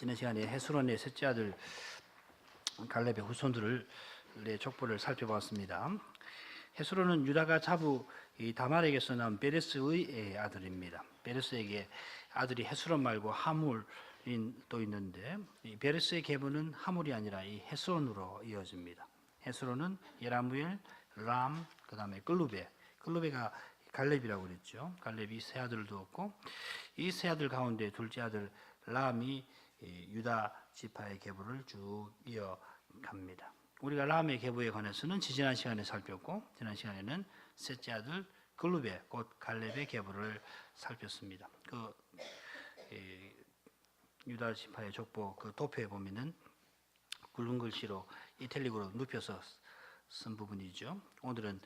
지난 시간에 헤스론의 셋째 아들 갈렙의 후손들의 족보를 살펴봤습니다. 헤스론은 유다가 자부 다말에게서 나온 베레스의 아들입니다. 베레스에게 아들이 헤스론 말고 하물이 또 있는데, 이 베레스의 계보는 하물이 아니라 이 헤스론으로 이어집니다. 헤스론은 예라무엘, 람, 그 다음에 끌루베가 갈렙이라고 그랬죠. 갈렙이 세 아들을 두었고, 이 세 아들 가운데 둘째 아들 람이 유다 지파의 계보를 쭉 이어갑니다. 우리가 람의 계보에 관해서는 지난 시간에 살폈고, 지난 시간에는 셋째 아들 글루베 곧 갈렙의 계보를 살폈습니다. 유다 지파의 족보 도표에 보면은 굵은 글씨로 이탈릭으로 눕혀서 쓴 부분이죠. 오늘은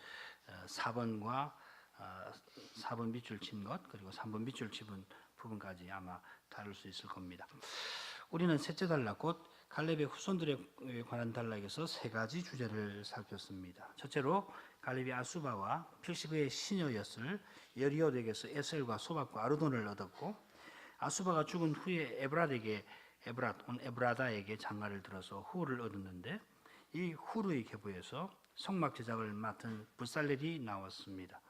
4번과 4번 밑줄 친 것, 그리고 3번 밑줄 친 부분까지 아마 다룰 수 있을 겁니다. 우리는 셋째 단락, 곧 갈렙의 후손들에 관한 단락에서 세 가지 주제를 살폈습니다. 첫째로 갈렙이 아수바와 필시그의 시녀였을 여리옷에게서 에셀과 소박과 아르돈을 얻었고, 아수바가 죽은 후에 에브라다에게 장가를 들어서 후를 얻었는데, 이 후르의 계보에서 성막 제작을 맡은 부살렐이 나왔습니다.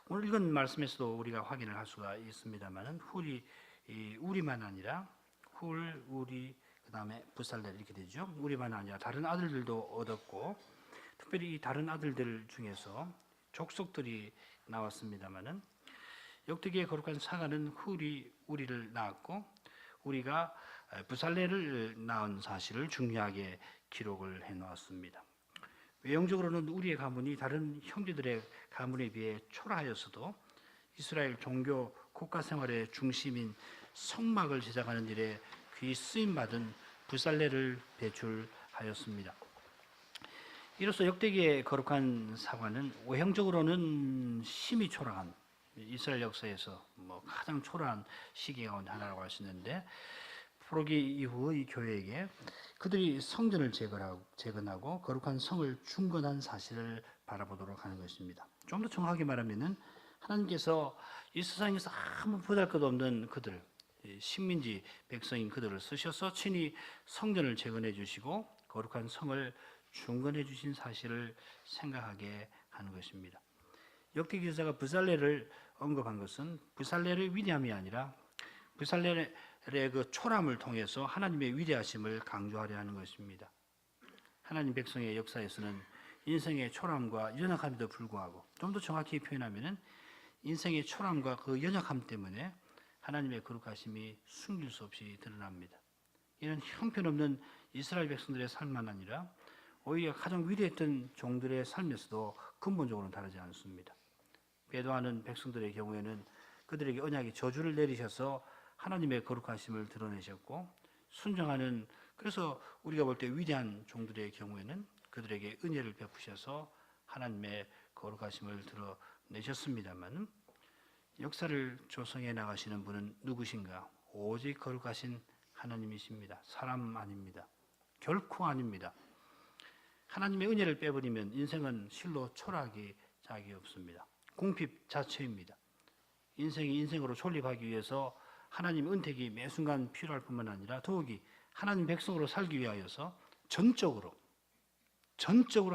오늘 읽은 말씀에서도 우리가 확인을 할 수가 있습니다만, 우리만 아니라 우리, 그 다음에 부살렐 이렇게 되죠. 우리만 아니라 다른 아들들도 얻었고, 특별히 이 다른 아들들 중에서 족속들이 나왔습니다만은, 역대기의 거룩한 사가는 우리를 낳았고, 우리가 부살렐을 낳은 사실을 중요하게 기록을 해놓았습니다. 외형적으로는 우리의 가문이 다른 형제들의 가문에 비해 초라하였어도 이스라엘 종교 국가 생활의 중심인 성막을 제작하는 일에 귀 쓰임받은 부살렐을 배출하였습니다. 이로써 역대기의 거룩한 사관은 외형적으로는 심히 초라한, 이스라엘 역사에서 가장 초라한 시기 가운데 하나라고 할 수 있는데, 포로기 이후의 교회에게 그들이 성전을 재건하고 거룩한 성을 중건한 사실을 바라보도록 하는 것입니다. 좀 더 정확하게 말하면은, 하나님께서 이 세상에서 아무 보잘것없는 그들, 식민지 백성인 그들을 쓰셔서 친히 성전을 재건해 주시고 거룩한 성을 중건해 주신 사실을 생각하게 하는 것입니다. 역대기 기사가 부살렐을 언급한 것은 부살렐의 위대함이 아니라 부살렐의 그 초람을 통해서 하나님의 위대하심을 강조하려 하는 것입니다. 하나님 백성의 역사에서는 인생의 초람과 연약함에도 불구하고, 좀 더 정확히 표현하면은 인생의 초람과 그 연약함 때문에 하나님의 거룩하심이 숨길 수 없이 드러납니다. 이런 형편없는 이스라엘 백성들의 삶만 아니라 오히려 가장 위대했던 종들의 삶에서도 근본적으로 다르지 않습니다. 배도하는 백성들의 경우에는 그들에게 언약의 저주를 내리셔서 하나님의 거룩하심을 드러내셨고, 순종하는, 그래서 우리가 볼 때 위대한 종들의 경우에는 그들에게 은혜를 베푸셔서 하나님의 거룩하심을 드러내셨습니다만, 역사를 조성해 나가시는 분은 누구신가? 오직 거룩하신 하나님이십니다. 사람 아닙니다. 결코 아닙니다. 하나님의 은혜를 빼버리면 인생은 실로 초라하기 짝이 없습니다. 궁핍 자체입니다. 인생이 인생으로 존립하기 위해서 하나님의 은택이 매 순간 필요할 뿐만 아니라 더욱이 하나님 백성으로 살기 위하여서 전적으로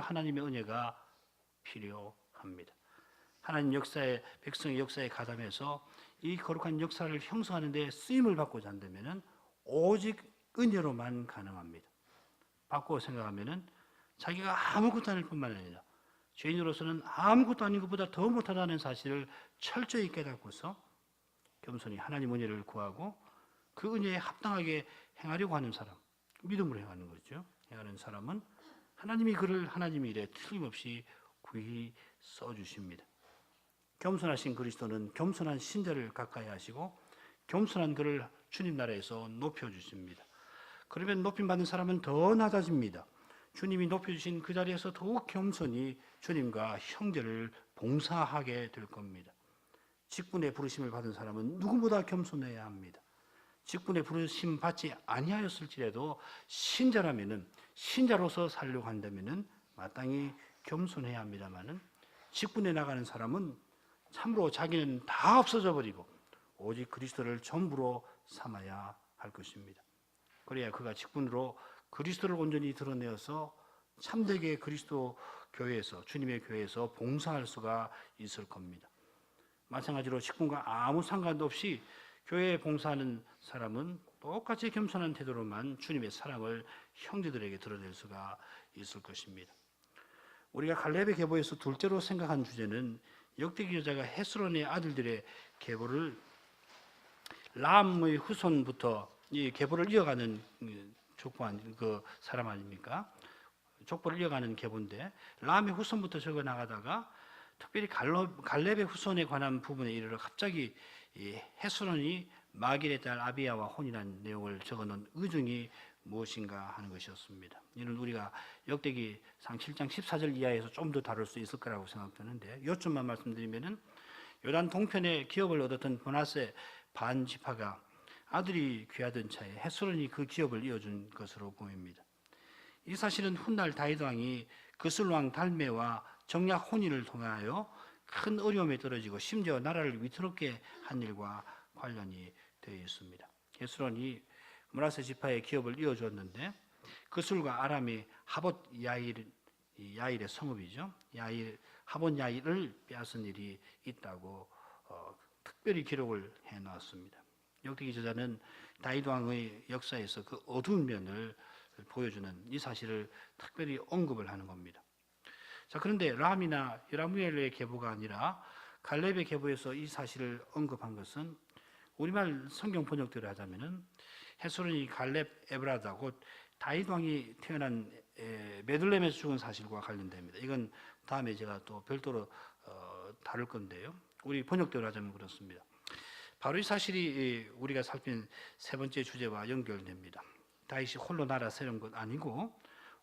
하나님의 은혜가 필요합니다. 하나님 역사의, 백성의 역사에 가담해서 이 거룩한 역사를 형성하는 데 쓰임을 받고자 한다면 오직 은혜로만 가능합니다. 바꾸어 생각하면 자기가 아무것도 아닐 뿐만 아니라 죄인으로서는 아무것도 아닌 것보다 더 못하다는 사실을 철저히 깨닫고서 겸손히 하나님 은혜를 구하고 그 은혜에 합당하게 행하려고 하는 사람, 믿음으로 행하는 거죠. 행하는 사람은 하나님이 그를 하나님의 일에 틀림없이 구히 써주십니다. 겸손하신 그리스도는 겸손한 신자를 가까이 하시고 겸손한 그를 주님 나라에서 높여주십니다. 그러면 높임받는 사람은 더 낮아집니다. 주님이 높여주신 그 자리에서 더욱 겸손히 주님과 형제를 봉사하게 될 겁니다. 직분의 부르심을 받은 사람은 누구보다 겸손해야 합니다. 직분의 부르심 받지 아니하였을지라도 신자라면은, 신자로서 살려고 한다면은 마땅히 겸손해야 합니다만은, 직분에 나가는 사람은 참으로 자기는 다 없어져 버리고 오직 그리스도를 전부로 삼아야 할 것입니다. 그래야 그가 직분으로 그리스도를 온전히 드러내어서 참되게 그리스도 교회에서, 주님의 교회에서 봉사할 수가 있을 겁니다. 마찬가지로 직분과 아무 상관도 없이 교회에 봉사하는 사람은 똑같이 겸손한 태도로만 주님의 사랑을 형제들에게 드러낼 수가 있을 것입니다. 우리가 갈렙의 계보에서 둘째로 생각한 주제는 역대기 여자가 헤스론의 아들들의 계보를 람의 후손부터 이 계보를 이어가는 그 사람 아닙니까? 족보를 이어가는 계보인데 람의 후손부터 적어 나가다가 특별히 갈렙의 후손에 관한 부분에 이르러 갑자기 이 헤스론이 마길의 딸 아비야와 혼인한 내용을 적어놓은 의중이 무엇인가 하는 것이었습니다. 이는 우리가 역대기상 7장 14절 이하에서 좀 더 다룰 수 있을 거라고 생각되는데 요점만 말씀드리면은 요단 동편에 기업을 얻었던 므낫세 반 지파가 아들이 귀하던 차에 헤스론이 그 기업을 이어준 것으로 보입니다. 이 사실은 훗날 다윗 왕이 그슬 왕 달메와 정략 혼인을 통하여 큰 어려움에 떨어지고 심지어 나라를 위태롭게 한 일과 관련이 되어 있습니다. 헤스론이 므낫세 지파의 기업을 이어줬는데 그슬과 아람이 하봇 야일의 성읍이죠. 하봇 야일을 빼앗은 일이 있다고 특별히 기록을 해놨습니다. 역대기 저자는 다윗 왕의 역사에서 그 어두운 면을 보여주는 이 사실을 특별히 언급을 하는 겁니다. 자, 그런데 람이나 여라무엘의 계보가 아니라 갈렙의 계보에서 이 사실을 언급한 것은 우리말 성경 번역대로 하자면은 헤스론이 갈렙 에브라다 곧 다윗 왕이 태어난 베들레헴에서 죽은 사실과 관련됩니다. 이건 다음에 제가 또 별도로 다룰 건데요. 우리 번역대로 하자면 그렇습니다. 바로 이 사실이 우리가 살핀 세 번째 주제와 연결됩니다. 다윗이 홀로 나라 세운 것 아니고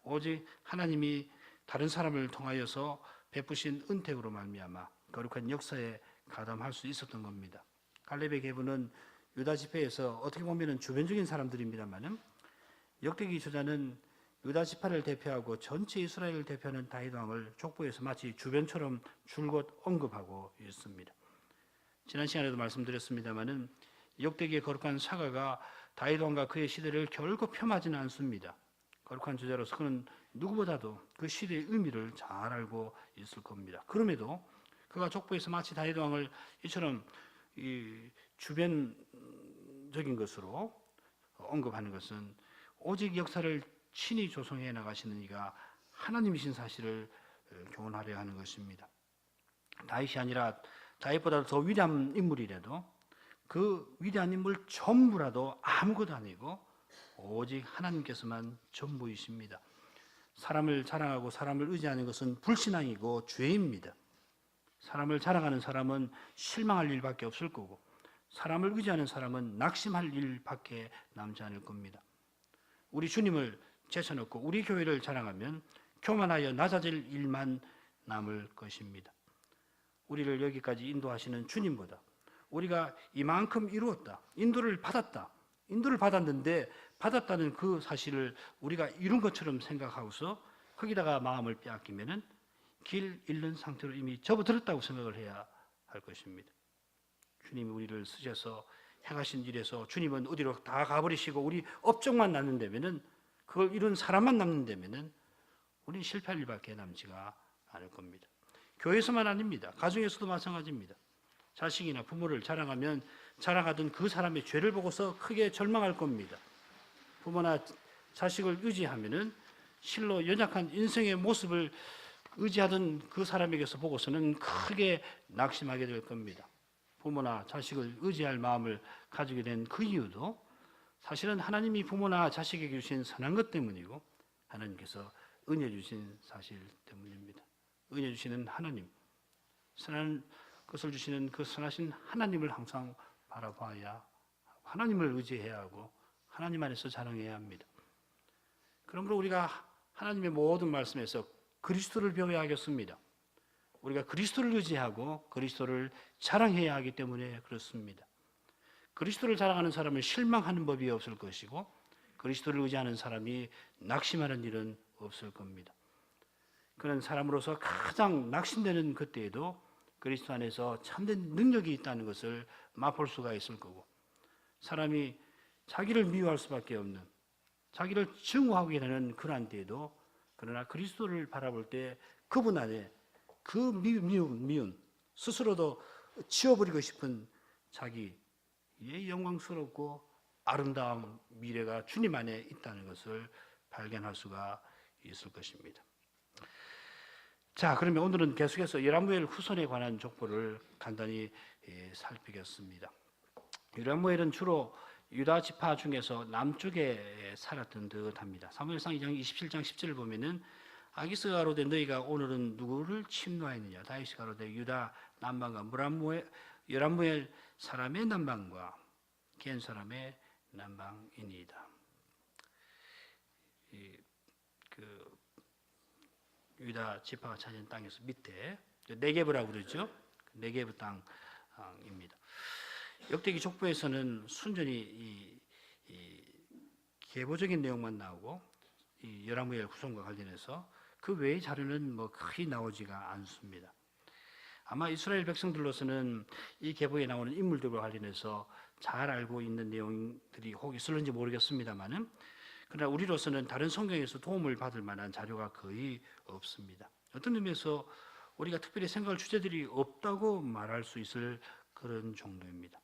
오직 하나님이 다른 사람을 통하여서 베푸신 은택으로 말미암아 거룩한 역사에 가담할 수 있었던 겁니다. 갈렙의 계보는 유다 지파에서 어떻게 보면 주변적인 사람들입니다만은 역대기 저자는 유다 지파를 대표하고 전체 이스라엘을 대표하는 다윗 왕을 족보에서 마치 주변처럼 줄곧 언급하고 있습니다. 지난 시간에도 말씀드렸습니다마는 역대기의 거룩한 사가가 다윗 왕과 그의 시대를 결코 폄하하지는 않습니다. 거룩한 저자로서 그는 누구보다도 그 시대의 의미를 잘 알고 있을 겁니다. 그럼에도 그가 족보에서 마치 다윗 왕을 이처럼 주변적인 것으로 언급하는 것은 오직 역사를 친히 조성해 나가시는 이가 하나님이신 사실을 교훈하려 하는 것입니다. 다윗이 아니라 다윗보다 더 위대한 인물이라도 그 위대한 인물 전부라도 아무것도 아니고 오직 하나님께서만 전부이십니다. 사람을 자랑하고 사람을 의지하는 것은 불신앙이고 죄입니다. 사람을 자랑하는 사람은 실망할 일밖에 없을 거고 사람을 의지하는 사람은 낙심할 일밖에 남지 않을 겁니다. 우리 주님을 제쳐놓고 우리 교회를 자랑하면 교만하여 낮아질 일만 남을 것입니다. 우리를 여기까지 인도하시는 주님보다 우리가 이만큼 이루었다, 인도를 받았는데 받았다는 그 사실을 우리가 이룬 것처럼 생각하고서 거기다가 마음을 빼앗기면은 길 잃는 상태로 이미 접어들었다고 생각을 해야 할 것입니다. 주님이 우리를 쓰셔서 행하신 일에서 주님은 어디로 다 가버리시고 우리 업적만 남는다면은 그걸 이룬 사람만 남는다면은 우리는 실패할 일밖에 남지가 않을 겁니다. 교회에서만 아닙니다. 가정에서도 마찬가지입니다. 자식이나 부모를 자랑하면 자랑하던 그 사람의 죄를 보고서 크게 절망할 겁니다. 부모나 자식을 의지하면은 실로 연약한 인생의 모습을 의지하던 그 사람에게서 보고서는 크게 낙심하게 될 겁니다. 부모나 자식을 의지할 마음을 가지게 된 그 이유도 사실은 하나님이 부모나 자식에게 주신 선한 것 때문이고 하나님께서 은혜 주신 사실 때문입니다. 은혜 주시는 하나님, 선한 것을 주시는 그 선하신 하나님을 항상 바라봐야 하나님을 의지해야 하고 하나님 안에서 자랑해야 합니다. 그러므로 우리가 하나님의 모든 말씀에서 그리스도를 배워야 하겠습니다. 우리가 그리스도를 의지하고 그리스도를 자랑해야 하기 때문에 그렇습니다. 그리스도를 자랑하는 사람은 실망하는 법이 없을 것이고 그리스도를 의지하는 사람이 낙심하는 일은 없을 겁니다. 그런 사람으로서 가장 낙심되는 그때에도 그리스도 안에서 참된 능력이 있다는 것을 맛볼 수가 있을 거고 사람이 자기를 미워할 수밖에 없는 자기를 증오하게 되는 그러한 때에도 그러나 그리스도를 바라볼 때 그분 안에 그 미운 스스로도 지워버리고 싶은 자기의 영광스럽고 아름다운 미래가 주님 안에 있다는 것을 발견할 수가 있을 것입니다. 자, 그러면 오늘은 계속해서 여라무엘 후손에 관한 족보를 간단히 살피겠습니다. 여라무엘은 주로 유다 지파 중에서 남쪽에 살았던 듯합니다. 사무엘상 2장 27장 10절을 보면은 아기스가 가로되 너희가 오늘은 누구를 침노하였느냐. 다윗이 가로되 유다 남방과 여라무엘 사람의 남방과 겐 사람의 남방이니이다. 그 유다 지파가 차지한 땅에서 밑에 네게브라고 그러죠. 네게브 땅입니다. 역대기 족보에서는 순전히 이 계보적인 내용만 나오고 이 여라무엘 후손과 관련해서 그 외의 자료는 뭐 거의 나오지가 않습니다. 아마 이스라엘 백성들로서는 이 계보에 나오는 인물들과 관련해서 잘 알고 있는 내용들이 혹 있을는지 모르겠습니다만은 그러나 우리로서는 다른 성경에서 도움을 받을 만한 자료가 거의 없습니다. 어떤 의미에서 우리가 특별히 생각할 주제들이 없다고 말할 수 있을 그런 정도입니다.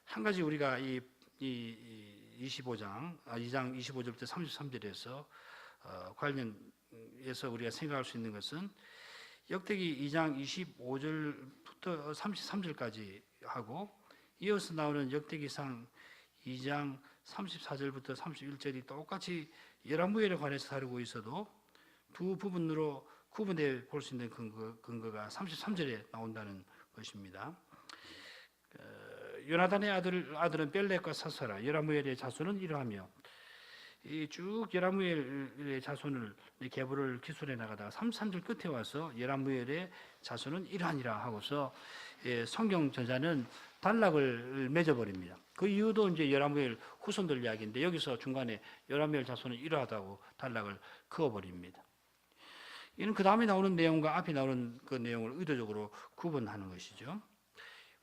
한 가지 우리가 이 2장 25절부터 33절에서 관련해서 우리가 생각할 수 있는 것은 역대기 2장 25절부터 33절까지 하고 이어서 나오는 역대기상 2장 34절부터 31절이 똑같이 여라무엘에 관해서 다루고 있어도 두 부분으로 구분해 볼 수 있는 근거가 33절에 나온다는 것입니다. 요나단의 아들은 벨렉과 사사라. 여라무엘의 자손은 이러하며 이 쭉 여라무엘의 자손을 계보를 기술해 나가다가 33절 끝에 와서 여라무엘의 자손은 이러하니라 하고서 성경 저자는 단락을 맺어버립니다. 그 이유도 이제 여라무엘 후손들 이야기인데 여기서 중간에 여라무엘 자손은 이러하다고 단락을 그어버립니다. 이는 그 다음에 나오는 내용과 앞에 나오는 그 내용을 의도적으로 구분하는 것이죠.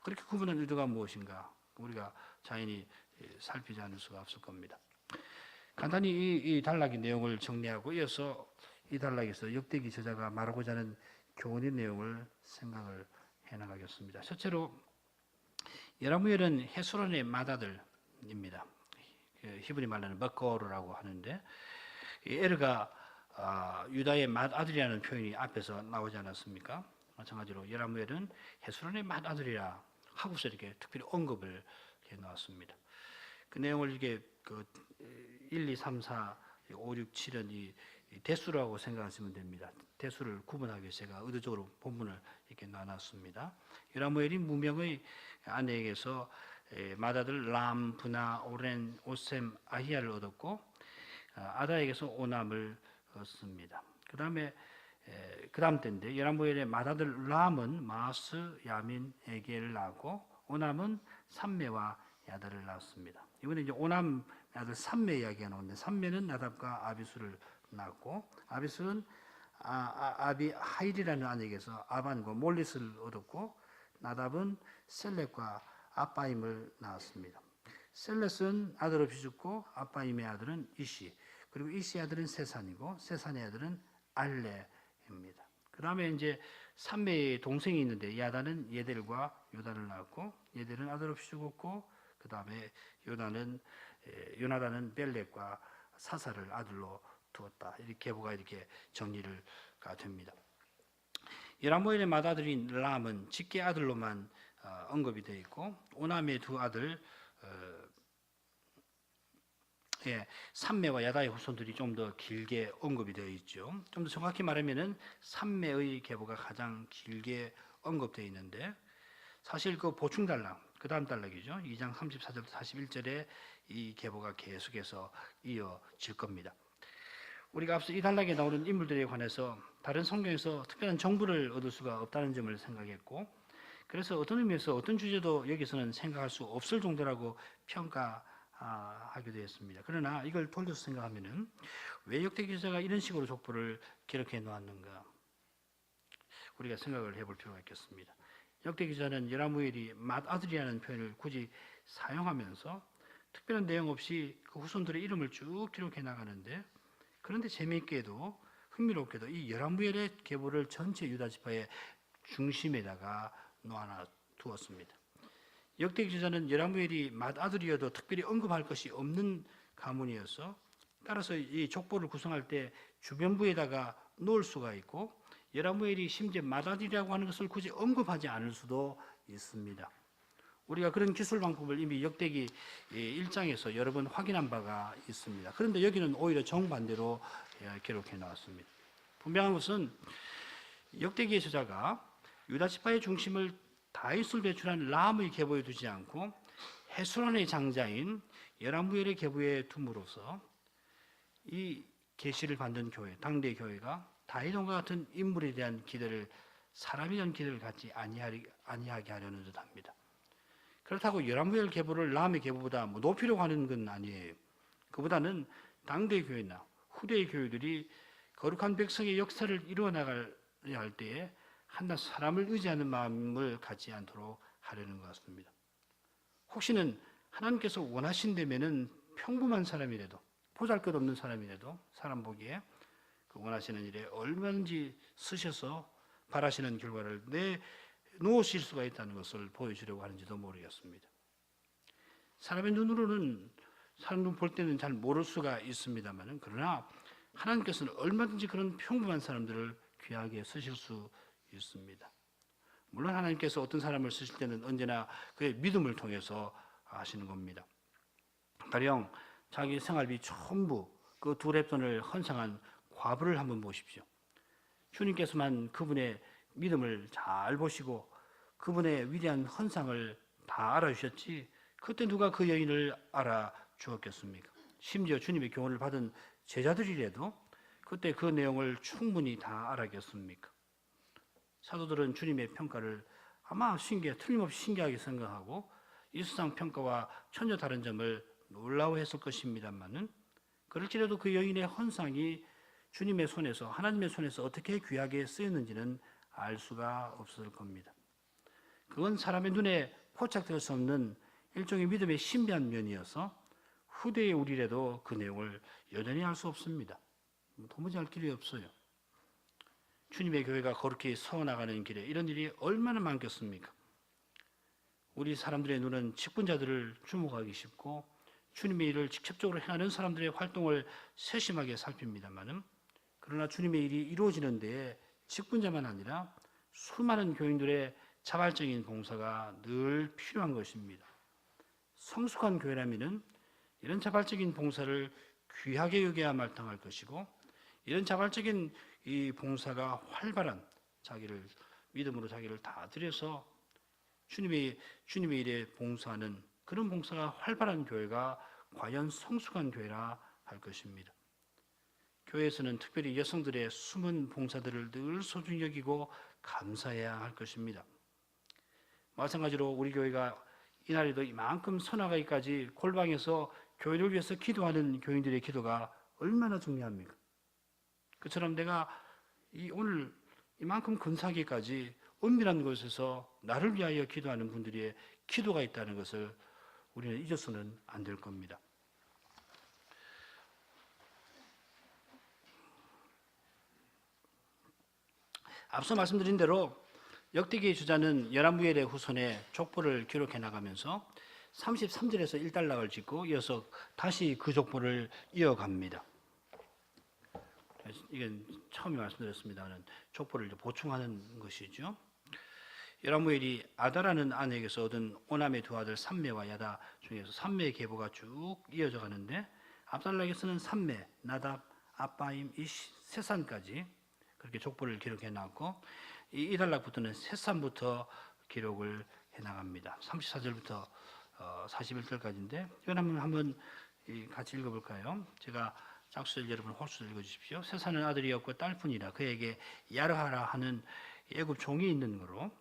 그렇게 구분한 의도가 무엇인가? 우리가 자연히 살피지 않을 수가 없을 겁니다. 간단히 이 단락의 내용을 정리하고 이어서 이 단락에서 역대기 저자가 말하고자 하는 교훈의 내용을 생각을 해나가겠습니다. 첫째로 여라무엘은 헤스론의 맏아들입니다. 히브리 말로는 버거르라고 하는데 에르가 유다의 맏아들이라는 표현이 앞에서 나오지 않았습니까? 마찬가지로 여라무엘은 헤스론의 맏아들이라 하고서 이렇게 특별히 언급을 해 놓았습니다. 그 내용을 이게 1, 2, 3, 4, 5, 6, 7은 이 대수라고 생각하시면 됩니다. 대수를 구분하기 위해서 제가 의도적으로 본문을 이렇게 나눴습니다. 여라무엘이 무명의 아내에게서 맏아들 람, 브나, 오렌, 오셈, 아히야를 얻었고 아다에게서 오남을 얻습니다. 그 다음 때인데 여라무엘의 맏아들 람은 마스, 야민, 에게를 낳고 오남은 삼메와 야다를 낳았습니다. 이번에 이제 오남 아들 삼메 이야기가 나오는데 삼메는 나답과 아비수를 낳고 아비수는 아비하일이라는 아내에게서 아반과 몰릿을 얻었고 나답은 셀렛과 아빠임을 낳았습니다. 셀렛은 아들 없이 죽고 아빠임의 아들은 이시, 그리고 이시의 아들은 세산이고 세산의 아들은 알레입니다. 그 다음에 이제 삼메의 동생이 있는데 야다는 예델과 요다를 낳았고 예델은 아들 없이 죽었고 그 다음에 요나단은 벨렉과 사사를 아들로 두었다. 이렇게 계보가 이렇게 정리가 됩니다. 여라무엘의 맏아들인 람은 직계 아들로만 언급이 되어 있고 오남의 두 아들 삼메와 야다의 후손들이 좀 더 길게 언급이 되어 있죠. 좀 더 정확히 말하면은 삼메의 계보가 가장 길게 언급되어 있는데 사실 그 보충 단락, 그 다음 단락이죠. 2장 34절부터 41절에 이 계보가 계속해서 이어질 겁니다. 우리가 앞서 이 단락에 나오는 인물들에 관해서 다른 성경에서 특별한 정보를 얻을 수가 없다는 점을 생각했고 그래서 어떤 의미에서 어떤 주제도 여기서는 생각할 수 없을 정도라고 평가하게 되었습니다. 그러나 이걸 돌려서 생각하면은 왜 역대기 저자가 이런 식으로 족보를 기록해 놓았는가 우리가 생각을 해볼 필요가 있겠습니다. 역대기 저자는 여라무엘이 맏아들이라는 표현을 굳이 사용하면서 특별한 내용 없이 그 후손들의 이름을 쭉 기록해 나가는데, 그런데 재미있게도 흥미롭게도 이 여라무엘의 계보를 전체 유다 지파의 중심에다가 놓아 두었습니다. 역대기 저자는 여라무엘이 맏아들이어도 특별히 언급할 것이 없는 가문이어서, 따라서 이 족보를 구성할 때 주변부에다가 놓을 수가 있고, 여라무엘이 심지어 맏아들이라고 하는 것을 굳이 언급하지 않을 수도 있습니다. 우리가 그런 기술 방법을 이미 역대기 1장에서 여러 번 확인한 바가 있습니다. 그런데 여기는 오히려 정반대로 기록해 나왔습니다. 분명한 것은 역대기의 저자가 유다 지파의 중심을 다윗을 배출한 라함의 계보에 두지 않고 헤스론의 장자인 여라무엘의 계보에 둠으로써 이 계시를 받는 교회, 당대 교회가 다윗과 같은 인물에 대한 기대를, 사람에 대한 기대를 갖지 아니하게 하려는 듯합니다. 그렇다고 여라무엘 계보를 라함의 계보보다 높이려고 하는 건 아니에요. 그보다는 당대 교회나 후대의 교회들이 거룩한 백성의 역사를 이루어 나가야 할 때에 한낱 사람을 의지하는 마음을 갖지 않도록 하려는 것 같습니다. 혹시는 하나님께서 원하신다면은 평범한 사람이라도, 보잘것없는 사람이라도 사람 보기에 그 원하시는 일에 얼마든지 쓰셔서 바라시는 결과를 내놓으실 수가 있다는 것을 보여주려고 하는지도 모르겠습니다. 사람의 눈으로는, 사람 눈 볼 때는 잘 모를 수가 있습니다만, 그러나 하나님께서는 얼마든지 그런 평범한 사람들을 귀하게 쓰실 수 있습니다. 물론 하나님께서 어떤 사람을 쓰실 때는 언제나 그의 믿음을 통해서 하시는 겁니다. 가령 자기 생활비 전부 그 두 렙돈을 헌상한 과부를 한번 보십시오. 주님께서만 그분의 믿음을 잘 보시고 그분의 위대한 헌상을 다 알아주셨지, 그때 누가 그 여인을 알아주었겠습니까? 심지어 주님의 교훈을 받은 제자들이라도 그때 그 내용을 충분히 다 알았겠습니까? 사도들은 주님의 평가를 아마 틀림없이 신기하게 생각하고 이 세상 평가와 전혀 다른 점을 놀라워했을 것입니다만은, 그럴지라도 그 여인의 헌상이 주님의 손에서, 하나님의 손에서 어떻게 귀하게 쓰였는지는 알 수가 없을 겁니다. 그건 사람의 눈에 포착될 수 없는 일종의 믿음의 신비한 면이어서 후대의 우리라도 그 내용을 여전히 알 수 없습니다. 도무지 알 길이 없어요. 주님의 교회가 그렇게 서나가는 길에 이런 일이 얼마나 많겠습니까? 우리 사람들의 눈은 직분자들을 주목하기 쉽고 주님의 일을 직접적으로 행하는 사람들의 활동을 세심하게 살핍니다만은, 그러나 주님의 일이 이루어지는 데에 직분자만 아니라 수많은 교인들의 자발적인 봉사가 늘 필요한 것입니다. 성숙한 교회라면은 이런 자발적인 봉사를 귀하게 여겨야 마땅할 것이고, 이런 자발적인 이 봉사가 활발한, 믿음으로 자기를 다 들여서 주님의 일에 봉사하는 그런 봉사가 활발한 교회가 과연 성숙한 교회라 할 것입니다. 교회에서는 특별히 여성들의 숨은 봉사들을 늘 소중히 여기고 감사해야 할 것입니다. 마찬가지로 우리 교회가 이날에도 이만큼 서나가기까지 골방에서 교회를 위해서 기도하는 교인들의 기도가 얼마나 중요합니까? 그처럼 내가 오늘 이만큼 근사하기까지 은밀한 곳에서 나를 위하여 기도하는 분들의 기도가 있다는 것을 우리는 잊어서는 안 될 겁니다. 앞서 말씀드린 대로 역대기의 주자는 여라무엘의 후손의 족보를 기록해 나가면서 33절에서 1단락을 짓고 이어서 다시 그 족보를 이어갑니다. 이건 처음에 말씀드렸습니다만 족보를 보충하는 것이죠. 여라무엘이 아다라는 아내에게서 얻은 오남의 두 아들 삼매와 야다 중에서 삼매의 계보가 쭉 이어져 가는데, 앞단락에서는 삼매, 나답, 아빠임, 이시, 세산까지 그렇게 족보를 기록해 나왔고, 이 단락부터는 세산부터 기록을 해 나갑니다. 34절부터 41절까지인데 이건 한번 같이 읽어볼까요? 제가 짝수절 여러분 홀수를 읽어주십시오. 세산은 아들이었고 딸뿐이라 그에게 야르하라 하는 애굽 종이 있는 거로,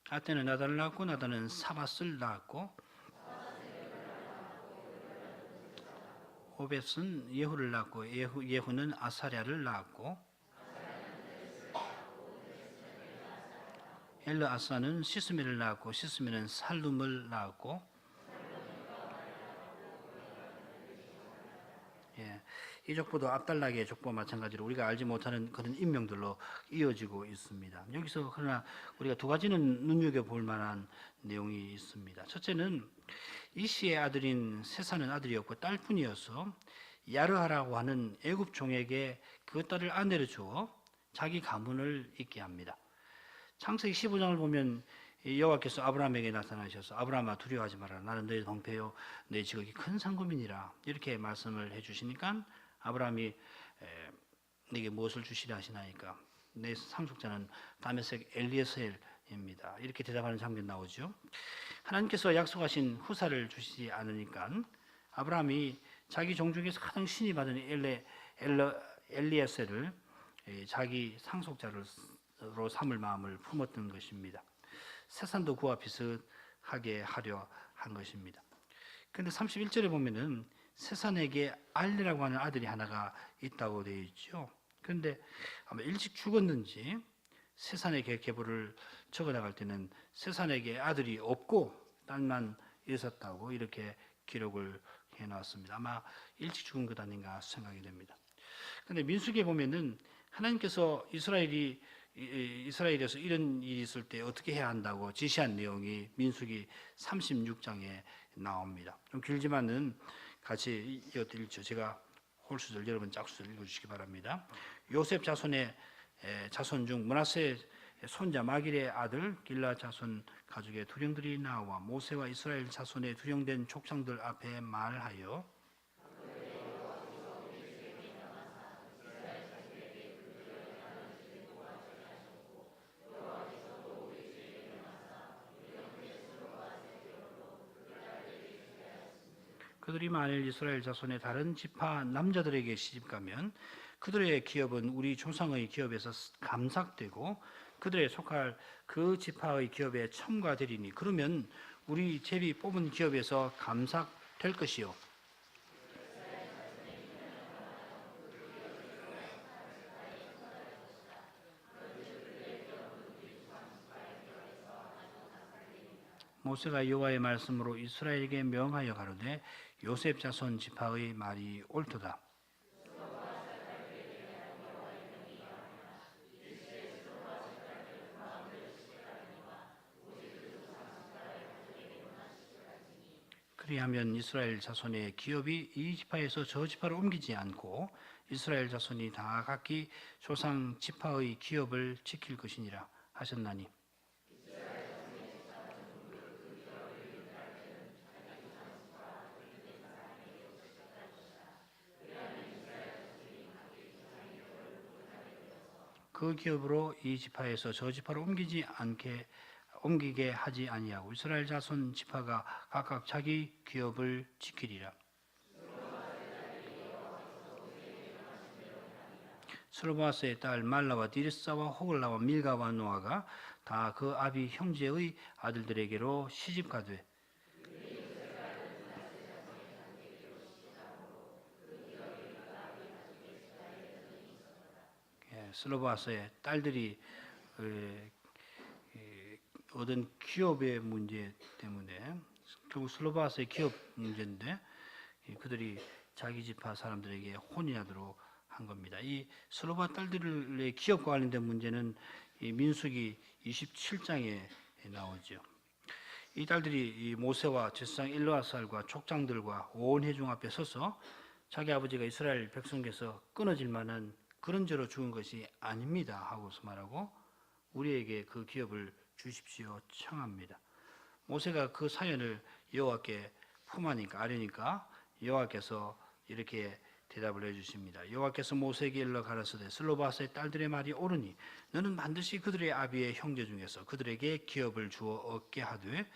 아때는 나단을 낳았고 나단은 사밧을 낳았고 오벳은 예후를 낳았고 예후는 아사랴를 낳았고 엘르아사는 시스메를 낳았고 시스메는 살룸을 낳았고 예, 이 족보도 압달락의 족보와 마찬가지로 우리가 알지 못하는 그런 인명들로 이어지고 있습니다. 여기서 그러나 우리가 두 가지는 눈여겨볼 만한 내용이 있습니다. 첫째는 이시의 아들인 세사는 아들이 없고 딸뿐이어서 야르하라고 하는 애굽 종에게 그 딸을 아내로 주어 자기 가문을 잇게 합니다. 창세기 15장을 보면 여호와께서 아브라함에게 나타나셔서 아브라함아 두려워하지 마라. 나는 너의 동패요 내 직업이 큰 상급이니라. 이렇게 말씀을 해주시니까 아브라함이 네게 무엇을 주시려 하시나이까. 내 상속자는 다메섹 엘리에셀입니다. 이렇게 대답하는 장면 나오죠. 하나님께서 약속하신 후사를 주시지 않으니까 아브라함이 자기 종 중에서 가장 신이 받은 엘리에셀을 자기 상속자로 삼을 마음을 품었던 것입니다. 세산도 그와 비슷하게 하려 한 것입니다. 그런데 31절에 보면은 세산에게 알리라고 하는 아들이 하나가 있다고 되어 있죠. 그런데 아마 일찍 죽었는지 세산의 계보를 적어 나갈 때는 세산에게 아들이 없고 딸만 있었다고 이렇게 기록을 해놨습니다. 아마 일찍 죽은 것 아닌가 생각이 됩니다. 그런데 민수기에 보면은 하나님께서 이스라엘에서 이런 일이 있을 때 어떻게 해야 한다고 지시한 내용이 민수기 36장에 나옵니다. 좀 길지만은 같이 이어드리죠. 제가 홀수절 여러분 짝수절 읽어주시기 바랍니다. 요셉 자손의 자손 중 므낫세 손자 마길의 아들 길라 자손 가족의 두령들이 나와 모세와 이스라엘 자손의 두령된 족장들 앞에 말하여 그들이 만일 이스라엘 자손의 다른 지파 남자들에게 시집가면 그들의 기업은 우리 조상의 기업에서 감삭되고 그들의 속할 그 지파의 기업에 첨가되리니 그러면 우리 제비 뽑은 기업에서 감삭될 것이요 모세가 여호와의 말씀으로 이스라엘에게 명하여 가로되 요셉 자손 지파의 말이 옳도다. 그리하면 이스라엘 자손의 기업이 이 지파에서 저 지파로 옮기지 않고 이스라엘 자손이 다 각기 조상 지파의 기업을 지킬 것이니라 하셨나니 그 기업으로 이 지파에서 저 지파로 옮기게 하지 아니하고 이스라엘 자손 지파가 각각 자기 기업을 지키리라. 스로바스의 딸 말라와 디르사와 호글라와 밀가와 노아가 다 그 아비 형제의 아들들에게로 시집가되 슬로바스의 딸들이 얻은 기업의 문제 때문에 결국 슬로바스의 기업 문제인데 그들이 자기 지파 사람들에게 혼인하도록 한 겁니다. 이 슬로바 딸들의 기업과 관련된 문제는 이 민수기 27장에 나오죠. 이 딸들이 이 모세와 제사장 엘르아살과 족장들과 온 회중 앞에 서서 자기 아버지가 이스라엘 백성에게서 끊어질 만한 그런 죄로 죽은 것이 아닙니다 하고서 말하고 우리에게 그 기업을 주십시오 청합니다. 모세가 그 사연을 여호와께 아뢰니까 여호와께서 이렇게 대답을 해주십니다. 여호와께서 모세에게 일러 가라사대 슬로바스의 딸들의 말이 옳으니 너는 반드시 그들의 아비의 형제 중에서 그들에게 기업을 주어 얻게 하되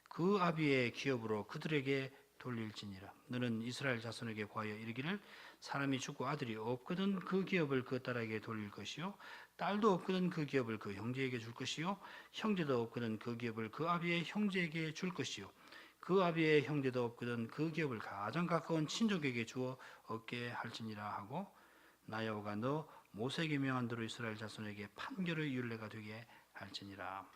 그 아비의 기업으로 그들에게 돌릴지니라. 너는 이스라엘 자손에게 구하여 이르기를 사람이 죽고 아들이 없거든 그 기업을 그 딸에게 돌릴 것이요 딸도 없거든 그 기업을 그 형제에게 줄 것이요 형제도 없거든 그 기업을 그 아비의 형제에게 줄 것이요 그 아비의 형제도 없거든 그 기업을 가장 가까운 친족에게 주어 얻게 할지니라 하고 나 여호와가 너 모세에게 명한 대로 이스라엘 자손에게 판결의 율례가 되게 할지니라.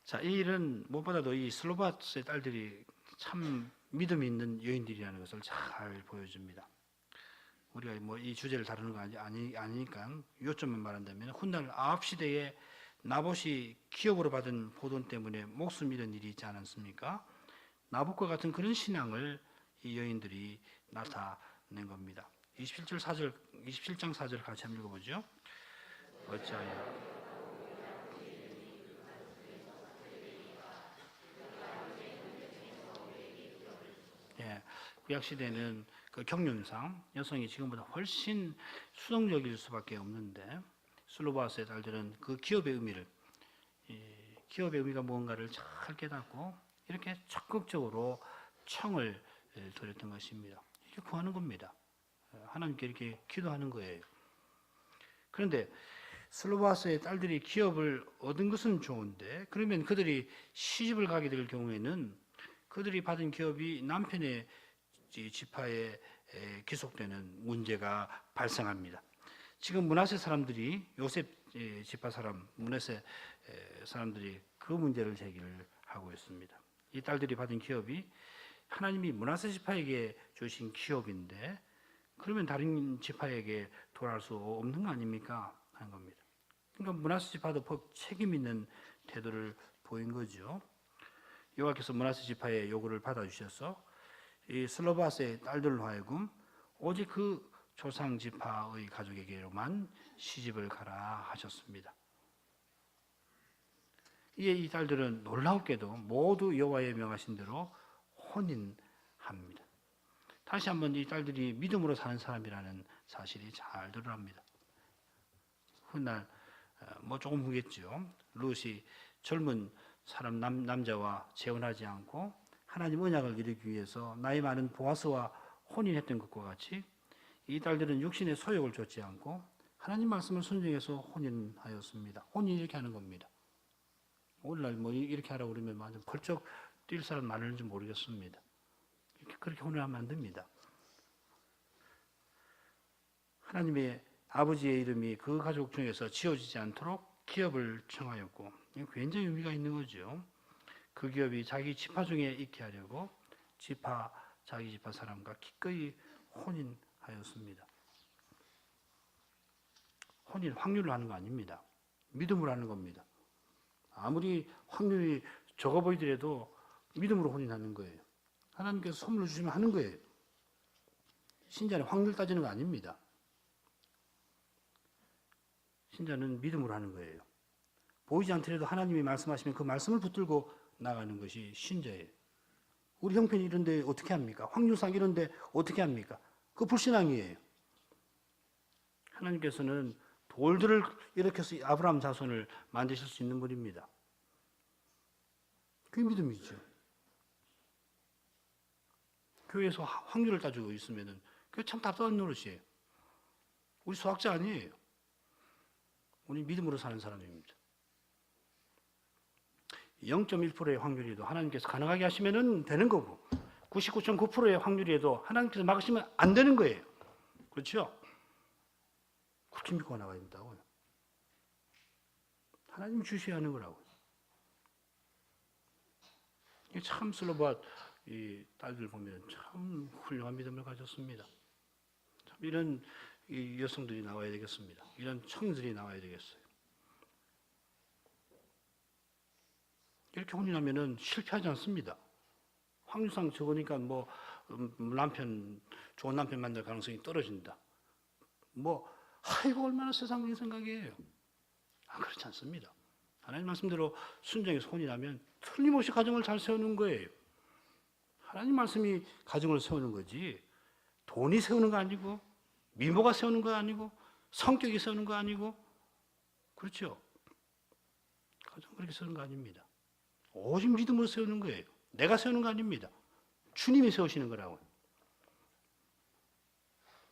자, 이 일은 무엇보다도 이 슬로바스의 딸들이 참 믿음이 있는 여인들이라는 것을 잘 보여줍니다. 우리가 뭐 이 주제를 다루는 거 아니니까 요점만 말한다면 훗날 아합 시대에 나봇이 기업으로 받은 포돈 때문에 목숨 잃은 일이 있지 않았습니까? 나봇과 같은 그런 신앙을 이 여인들이 나타낸 겁니다. 27장 4절 같이 한번 읽어보죠. 어찌하여 구약 시대는 그 경륜상 여성이 지금보다 훨씬 수동적일 수밖에 없는데 슬로바스의 딸들은 그 기업의 의미를 기업의 의미가 무언가를 잘 깨닫고 이렇게 적극적으로 청을 드렸던 것입니다. 이렇게 구하는 겁니다. 하나님께 이렇게 기도하는 거예요. 그런데 슬로바스의 딸들이 기업을 얻은 것은 좋은데 그러면 그들이 시집을 가게 될 경우에는 그들이 받은 기업이 남편의 지파에 기속되는 문제가 발생합니다. 지금 므낫세 사람들이 요셉 지파 사람 므낫세 사람들이 그 문제를 제기를 하고 있습니다. 이 딸들이 받은 기업이 하나님이 므낫세 지파에게 주신 기업인데 그러면 다른 지파에게 돌아갈 수 없는 거 아닙니까? 하는 겁니다. 그러니까 므낫세 지파도 책임 있는 태도를 보인 거죠. 여호와께서 므낫세 지파의 요구를 받아주셔서 이 슬로바스의 딸들로 하여금 오직 그 조상 지파의 가족에게로만 시집을 가라 하셨습니다. 이에 이 딸들은 놀랍게도 모두 여호와의 명하신 대로 혼인합니다. 다시 한번 이 딸들이 믿음으로 사는 사람이라는 사실이 잘 드러납니다. 훗날 뭐 조금 후겠죠. 룻이 젊은 사람 남자와 재혼하지 않고 하나님 언약을 이루기 위해서 나이 많은 보아스와 혼인했던 것과 같이 이 딸들은 육신의 소욕을 좇지 않고 하나님 말씀을 순종해서 혼인하였습니다. 혼인 이렇게 하는 겁니다. 오늘날 뭐 이렇게 하라고 그러면 완전 벌쩍 뛸 사람 많은지 모르겠습니다. 그렇게 혼인하면 안 됩니다. 하나님의 아버지의 이름이 그 가족 중에서 지워지지 않도록 기업을 청하였고 굉장히 의미가 있는 거죠. 그 기업이 자기 지파 중에 있게 하려고 자기 지파 사람과 기꺼이 혼인하였습니다. 혼인 확률로 하는 거 아닙니다. 믿음으로 하는 겁니다. 아무리 확률이 적어 보이더라도 믿음으로 혼인하는 거예요. 하나님께서 선물을 주시면 하는 거예요. 신자는 확률 따지는 거 아닙니다. 신자는 믿음으로 하는 거예요. 보이지 않더라도 하나님이 말씀하시면 그 말씀을 붙들고 나가는 것이 신자예요. 우리 형편이 이런데 어떻게 합니까? 확률상 이런데 어떻게 합니까? 그 불신앙이에요. 하나님께서는 돌들을 일으켜서 아브라함 자손을 만드실 수 있는 분입니다. 그게 믿음이죠. 교회에서 확률을 따지고 있으면 그게 참 답답한 노릇이에요. 우리 수학자 아니에요. 우리 믿음으로 사는 사람입니다. 0.1%의 확률이도 하나님께서 가능하게 하시면 되는 거고 99.9%의 확률이도 하나님께서 막으시면 안 되는 거예요. 그렇죠? 그렇게 믿고 나가야 된다고요. 하나님이 주셔야 하는 거라고요. 참 슬로바 이 딸들 보면 참 훌륭한 믿음을 가졌습니다. 참 이런 이 여성들이 나와야 되겠습니다. 이런 청들이 나와야 되겠어요. 이렇게 혼인하면은 실패하지 않습니다. 확률상 적으니까 뭐 좋은 남편 만날 가능성이 떨어진다. 아이고 얼마나 세상적인 생각이에요. 그렇지 않습니다. 하나님 말씀대로 순종해서 혼인하면 틀림없이 가정을 잘 세우는 거예요. 하나님 말씀이 가정을 세우는 거지 돈이 세우는 거 아니고 미모가 세우는 거 아니고 성격이 세우는 거 아니고 그렇죠? 가정 그렇게 세우는 거 아닙니다. 오직 믿음으로 세우는 거예요. 내가 세우는 거 아닙니다. 주님이 세우시는 거라고요.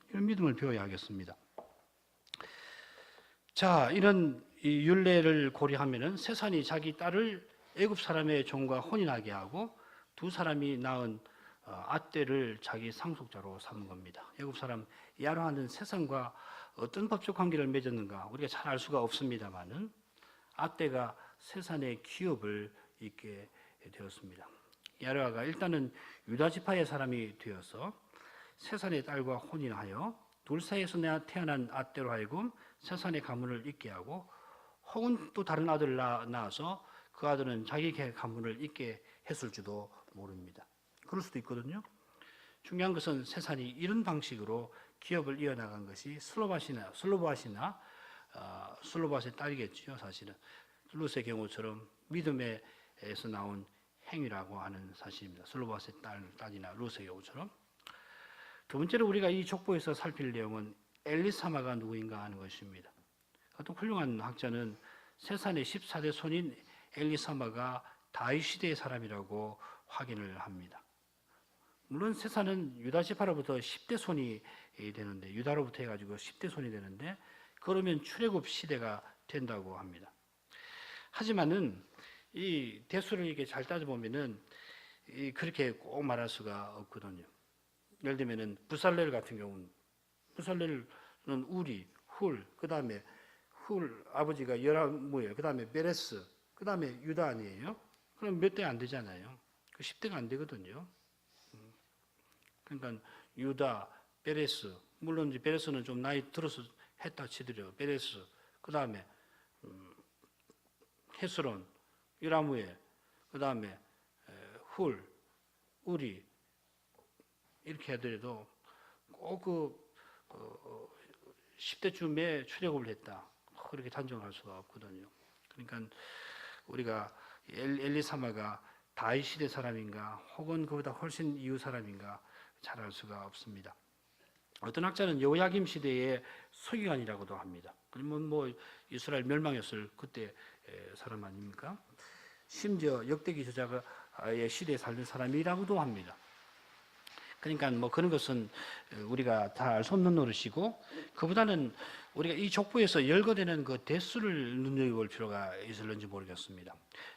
이런 믿음을 배워야 하겠습니다. 자, 이런 이 율례를 고려하면은 세산이 자기 딸을 애굽 사람의 종과 혼인하게 하고 두 사람이 낳은 앗대를 자기 상속자로 삼은 겁니다. 애굽 사람 야로하는 세산과 어떤 법적 관계를 맺었는가 우리가 잘 알 수가 없습니다만은 앗대가 세산의 기업을 있게 되었습니다. 야르아가 일단은 유다 지파의 사람이 되어서 세산의 딸과 혼인하여 둘 사이에서 태어난 아떼로 하여금 세산의 가문을 잇게 하고, 혹은 또 다른 아들을 낳아서 그 아들은 자기 가문을 잇게 했을지도 모릅니다. 그럴 수도 있거든요. 중요한 것은 세산이 이런 방식으로 기업을 이어나간 것이 슬로바스의 딸이겠죠. 사실은 룻의 경우처럼 믿음에서 나온 행위라고 하는 사실입니다. 슬로바스의 딸이나 룻의 경우처럼. 두 번째로 우리가 이 족보에서 살필 내용은 엘리사마가 누구인가 하는 것입니다. 어떤 훌륭한 학자는 세산의 14대 손인 엘리사마가 다윗 시대의 사람이라고 확인을 합니다. 물론 세산은 유다 지파로부터 10대 손이 되는데, 유다로부터 해가지고 10대 손이 되는데, 그러면 출애굽 시대가 된다고 합니다. 하지만은 이 대수를 이렇게 잘 따져보면은 그렇게 꼭 말할 수가 없거든요. 예를 들면은 부살렐 같은 경우는, 부살렐은 우리, 훌, 그 다음에 훌 아버지가 여라무예요. 그 다음에 베레스, 그 다음에 유다 아니에요? 그럼 몇 대 안 되잖아요. 그 10대가 안 되거든요. 그러니까 유다, 베레스, 물론 이제 베레스는 좀 나이 들어서 했다 치더라도 베레스, 그 다음에 헤스론, 유라무에, 그 다음에 훌, 우리 이렇게 하더라도 꼭 10대쯤에 출애굽을 했다, 그렇게 단정할 수가 없거든요. 그러니까 우리가 엘리사마가 다윗 시대 사람인가 혹은 그보다 훨씬 이후 사람인가 잘 알 수가 없습니다. 어떤 학자는 여호야김 시대의 서기관이라고도 합니다. 그러면 이스라엘 멸망했을 그때 사람 아닙니까? 심지어 역대기 저자의 시대에 살던 사람이라고도 합니다. 그러니까 그런 것은 우리가 다 알 수 없는 노릇이고, 그보다는 우리가 이 족보에서 열거되는 그 대수를 눈여겨볼 필요가 있을는지 모르겠습니다.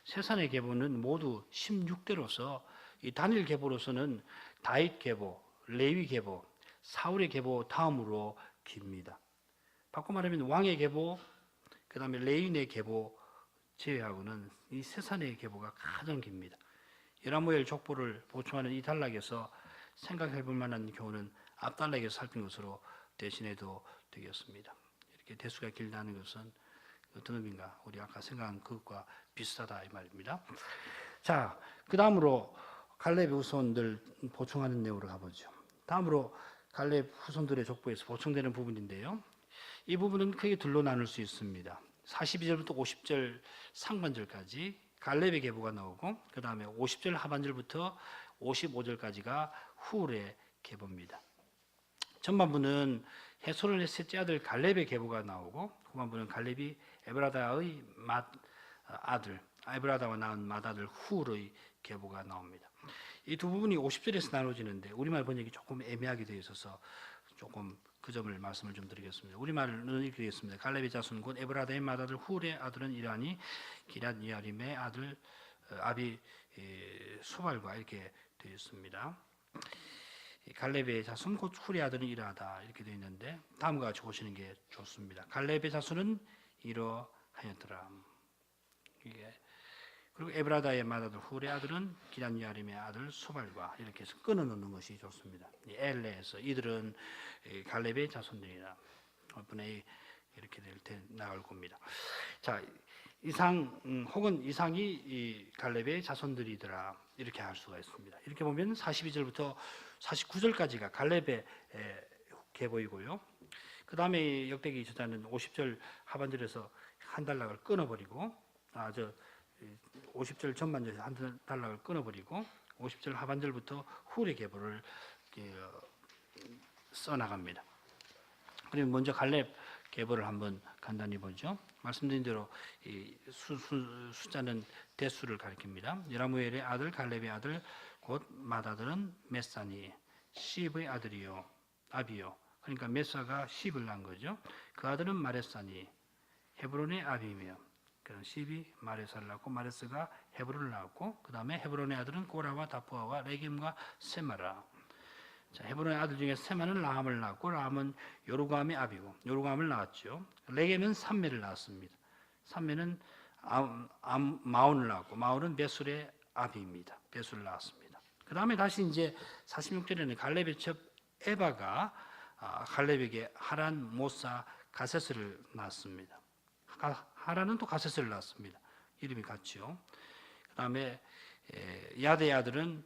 세산의 계보는 모두 16대로서 이 단일 계보로서는 다윗 계보, 레위 계보, 사울의 계보 다음으로 깁니다. 바꿔 말하면 왕의 계보, 그 다음에 레위인의 계보 제외하고는 이 세산의 계보가 가장 깁니다. 여라무엘 족보를 보충하는 이 단락에서 생각해 볼 만한 경우는 앞단락에서 살핀 것으로 대신해도 되겠습니다. 이렇게 대수가 길다는 것은 어떤 의미인가? 우리 아까 생각한 그것과 비슷하다 이 말입니다. 자, 그 다음으로 갈렙 후손들 보충하는 내용으로 가보죠. 다음으로 갈렙 후손들의 족보에서 보충되는 부분인데요. 이 부분은 크게 둘로 나눌 수 있습니다. 42절부터 50절 상반절까지 갈렙의 계보가 나오고, 그 다음에 50절 하반절부터 55절까지가 훌의 계보입니다. 전반부는 헤스론의 셋째 아들 갈렙의 계보가 나오고, 후반부는 갈렙이 에브라다의 아들, 에브라다와 낳은 맏아들 훌의 계보가 나옵니다. 이 두 부분이 50절에서 나눠지는데 우리말 번역이 조금 애매하게 되어 있어서 조금 그 점을 말씀을 좀 드리겠습니다. 우리말은 이렇게 되어 있습니다. 갈렙의 자손 곧 에브라다의 맏아들 훌의 아들은 이라니 기럇 여아림의 아들 아비 수발과 이렇게 되어 있습니다. 갈렙의 자손 곧 훌의 아들은 이라하다 이렇게 되어 있는데, 다음과 같이 보시는 게 좋습니다. 갈렙의 자손은 이러하였더라. 그리고 에브라다의 맏아들 훌의 아들은 기럇 여아림의 아들 수발과 이렇게 해서 끊어놓는 것이 좋습니다. 엘레에서 이들은 갈렙의 자손들이라 분에 이렇게 나올 겁니다. 자, 이상 혹은 이상이 이 갈렙의 자손들이더라 이렇게 할 수가 있습니다. 이렇게 보면 42절부터 49절까지가 갈렙의 계보이고요. 그 다음에 역대기 저자는 50절 하반절에서 한 단락을 끊어버리고 50절 전반절에서 한 단락을 끊어버리고 50절 하반절부터 훌의 계보를 써나갑니다. 그리고 먼저 갈렙 계보를 한번 간단히 보죠. 말씀드린 대로 이 숫자는 대수를 가리킵니다. 여라무엘의 아들 갈렙의 아들 곧 맏아들은 메사니 시브의 아들이요 아비요. 그러니까 메사가 시브를 낳은 거죠. 그 아들은 마레사니 헤브론의 아비이며, 그런 시비 마레사를 낳고 마레스가 헤브론을 낳았고, 그 다음에 헤브론의 아들은 고라와 다푸아와 레겜과 세마라. 자, 헤브론의 아들 중에 세마는 라함을 낳았고, 라함은 요르감의 아비고 요르감을 낳았죠. 레겜은 삼매를 낳았습니다. 삼매는 마온을 낳았고 마온은 베술의 아비입니다. 베술을 낳았습니다. 그 다음에 다시 이제 46절에는 갈렙의 첩 에바가 갈렙에게 하란, 모사, 가세스를 낳았습니다. 하란은 또 가세스를 낳았습니다. 이름이 같죠. 그 다음에 야대의 아들은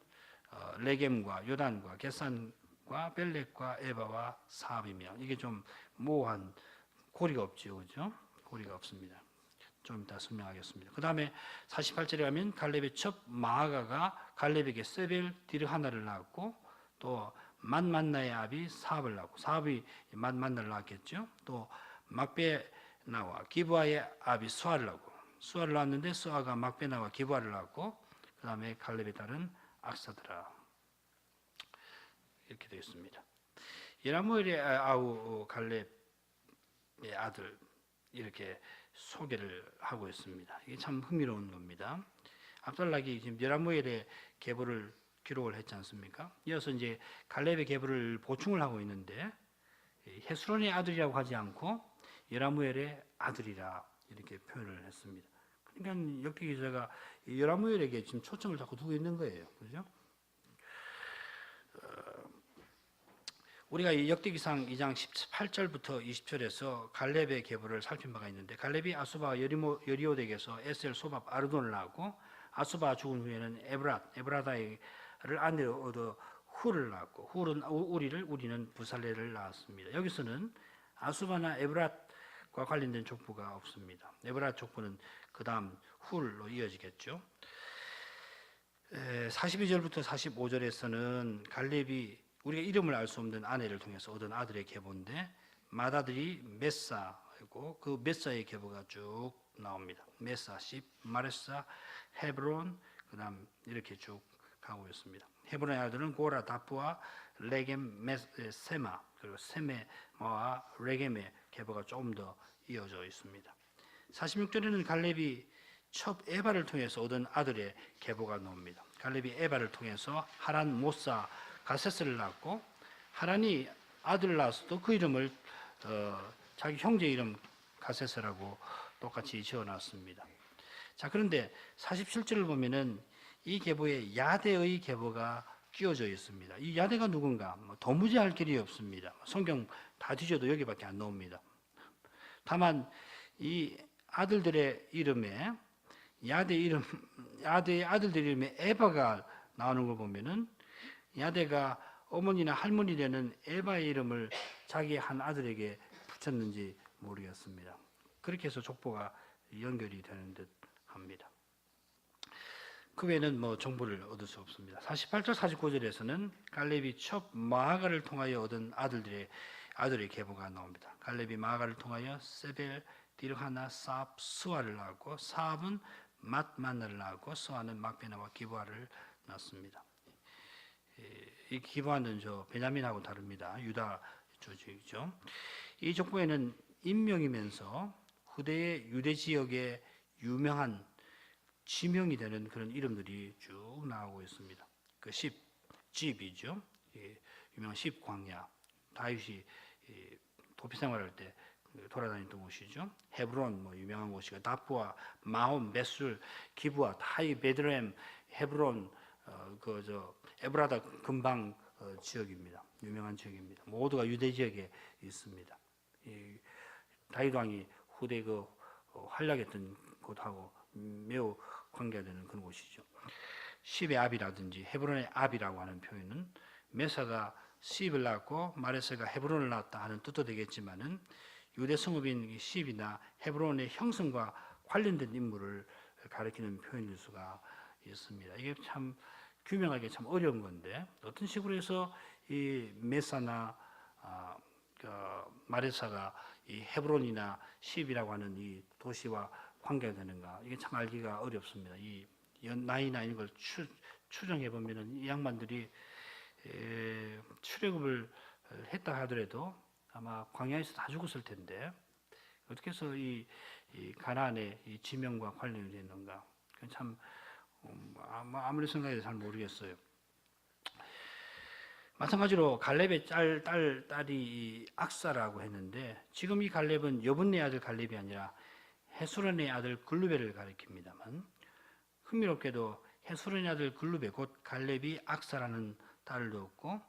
레겜과 요단과 게산과 벨렉과 에바와 사압이며, 이게 좀 모호한 고리가 없죠, 그죠? 고리가 없습니다. 좀 이따 설명하겠습니다. 그 다음에 48절에 가면 갈렙의 첩 마아가가 갈렙에게 세벨 디르하나를 낳았고, 또 만만나의 아비 사압을 낳고, 사압이 만만나를 낳았겠죠. 또 막베나와 기브아의 아비 수아를 낳고, 수아를 낳았는데 수아가 막베나와 기브아를 낳았고, 그 다음에 갈렙의 딸은 악사드라, 이렇게 되어 있습니다. 예라무엘의 아우 갈렙의 아들, 이렇게 소개를 하고 있습니다. 이게 참 흥미로운 겁니다. 압살락이 지금 예라무엘의 계보를 기록을 했지 않습니까? 이어서 이제 갈렙의 계보를 보충을 하고 있는데, 헤스론의 아들이라고 하지 않고 예라무엘의 아들이라 이렇게 표현을 했습니다. 그러니까 역대 기자가 예라무엘에게 지금 초점을 자꾸 두고 있는 거예요, 그렇죠? 우리가 역대기상 2장 18절부터 20절에서 갈렙의 계보를 살핀 바가 있는데, 갈렙이 아수바 여리오덱에서 에셀 소밥 아르돈을 낳았고, 아수바 죽은 후에는 에브라다를 아내로 얻어 훌을 낳았고, 훌은 우리를, 우리는 부살레를 낳았습니다. 여기서는 아수바나 에브랏과 관련된 족보가 없습니다. 에브랏 족보는 그 다음 훌로 이어지겠죠. 42절부터 45절에서는 갈렙이 우리가 이름을 알 수 없는 아내를 통해서 얻은 아들의 계보인데, 맏아들이 메사이고 그 메사의 계보가 쭉 나옵니다. 메사, 십, 마레사, 헤브론, 그 다음 이렇게 쭉 가고 있습니다. 헤브론의 아들은 고라, 다프와 레겜, 세마, 그리고 세메와 레겜의 계보가 조금 더 이어져 있습니다. 46절에는 갈렙이 첩 에바를 통해서 얻은 아들의 계보가 나옵니다. 갈렙이 에바를 통해서 하란, 모사, 가세스를 낳았고, 하란이 아들을 낳았어도 그 이름을 자기 형제 이름 가세스라고 똑같이 지어놨습니다. 자, 그런데 47절을 보면은 이 계보에 야대의 계보가 끼워져 있습니다. 이 야대가 누군가 도무지할 길이 없습니다. 성경 다 뒤져도 여기밖에 안 나옵니다. 다만 이 아들들의 이름에 야대의 아들들 이름에 에바가 나오는 걸 보면은, 야대가 어머니나 할머니 되는 에바의 이름을 자기 한 아들에게 붙였는지 모르겠습니다. 그렇게 해서 족보가 연결이 되는 듯 합니다. 그 외에는 정보를 얻을 수 없습니다. 48절 49절에서는 갈렙이 첩 마아가를 통하여 얻은 아들의 계보가 나옵니다. 갈렙이 마아가를 통하여 세벨, 디르하나, 사압, 스와를 낳았고, 사압은 맏만나를 낳았고, 스와는 막베나와 기브아를 낳았습니다. 이 기브아는 베냐민하고 다릅니다. 유다 조직이죠. 이 족보에는 인명이면서 후대의 유대 지역의 유명한 지명이 되는 그런 이름들이 쭉 나오고 있습니다. 그 집이죠. 유명한 십 광야. 다윗이 도피 생활할 때 돌아다녔던 곳이죠. 헤브론 유명한 곳이고, 다프와 마온, 메술, 기브아, 다이, 베드레헴, 헤브론, 에브라다 근방 지역입니다. 유명한 지역입니다. 모두가 유대 지역에 있습니다. 다윗 왕이 후대 활약했던 곳하고 매우 관계가 되는 그런 곳이죠. 십의 아비라든지 헤브론의 아비라고 하는 표현은 메사가 십을 낳았고 마레스가 헤브론을 낳았다 하는 뜻도 되겠지만은, 유대 성읍인 십이나 헤브론의 형성과 관련된 인물을 가리키는 표현일 수가 있습니다. 이게 참 규명하기 참 어려운 건데, 어떤 식으로 해서 이 메사나 마레사가 이 헤브론이나 십이라고 하는 이 도시와 관계가 되는가, 이게 참 알기가 어렵습니다. 이 나이나 이런 걸 추정해 보면은 이 양반들이 출애굽을 했다 하더라도 아마 광야에서 다 죽었을 텐데, 어떻게 해서 이 가나안의 이 지명과 관련이 되는가, 그건 참 아무리 생각해도 잘 모르겠어요. 마찬가지로 갈렙의 딸이 악사라고 했는데, 지금 이 갈렙은 여분네 아들 갈렙이 아니라 헤스론의 아들 글루벨을 가리킵니다만 흥미롭게도 헤스론의 아들 글루벨 곧 갈렙이 악사라는 딸을 두었고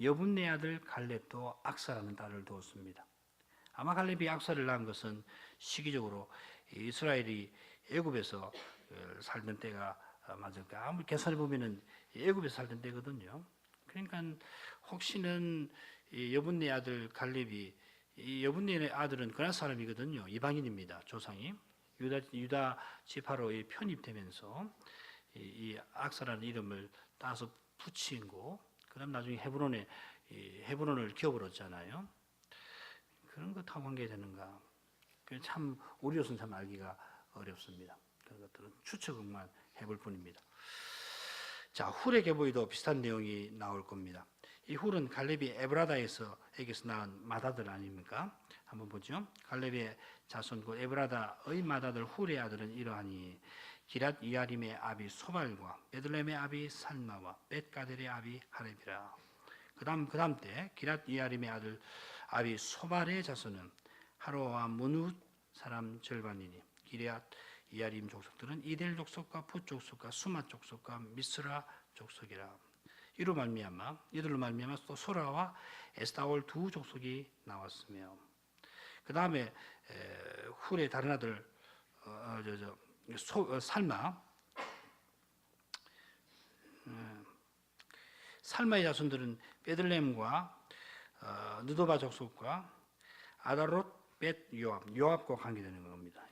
여분네 아들 갈렙도 악사라는 딸을 두었습니다. 아마 갈렙이 악사를 낳은 것은 시기적으로 이스라엘이 애굽에서 살던 때가 맞을까? 아무리 계산해 보면은 애굽에서 살던 때거든요. 그러니까 혹시는 여분네 아들 갈렙이 이 여분네 아들은 그날 사람이거든요. 이방인입니다. 조상이 유다 지파로 편입되면서 이 악사라는 이름을 따서 붙인 거. 그다음 나중에 헤브론을 기업을 얻잖아요. 그런 것하고 관계되는가? 참 우리로서는 참 알기가 어렵습니다. 그런 것들은 추측만 해볼 뿐입니다. 자, 훌의 계보에도 비슷한 내용이 나올 겁니다. 이 훌은 갈렙이 에브라다에서 낳은 맏아들 아닙니까? 한번 보죠. 갈렙의 자손 그 에브라다의 맏아들 훌의 아들은 이러하니 기랏 이아림의 아비 소발과 베들레헴의 아비 살마와 벳가델의 아비 하렙이라. 그다음 때 기랏 이아림의 아들 아비 소발의 자손은 하로와 무누 사람 절반이니 기럇 이아림 족속들은 이델 족속과 풋 족속과 수마 족속과 미스라 족속이라. 이들로 말미암아 또 소라와 에스타올 두 족속이 나왔으며 그 다음에 훌의 다른 아들 살마의 자손들은 베들레헴과 느도바 족속과 아다롯 벳 요압과 관계되는 겁니다.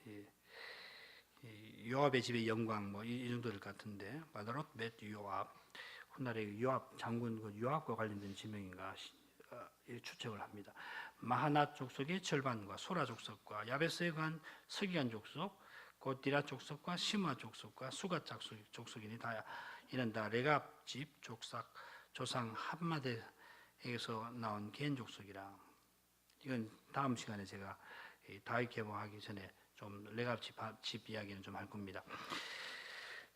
요압의 집의 영광 이 정도 될 것 같은데 아다롯 벳 요압 훗날의 요압 장군 그 요압과 관련된 지명인가 추측을 합니다. 마하낫 족속의 절반과 소라 족속과 야베스에 관 서기관 족속 곧 디라 족속과 시므아 족속과 수가 족속이니 이는 다 레갑 집 조상 함마데에게서 나온 개인 족속이라. 이건 다음 시간에 제가 다윗 계보하기 전에 좀 레갑 집 이야기는 좀 할 겁니다.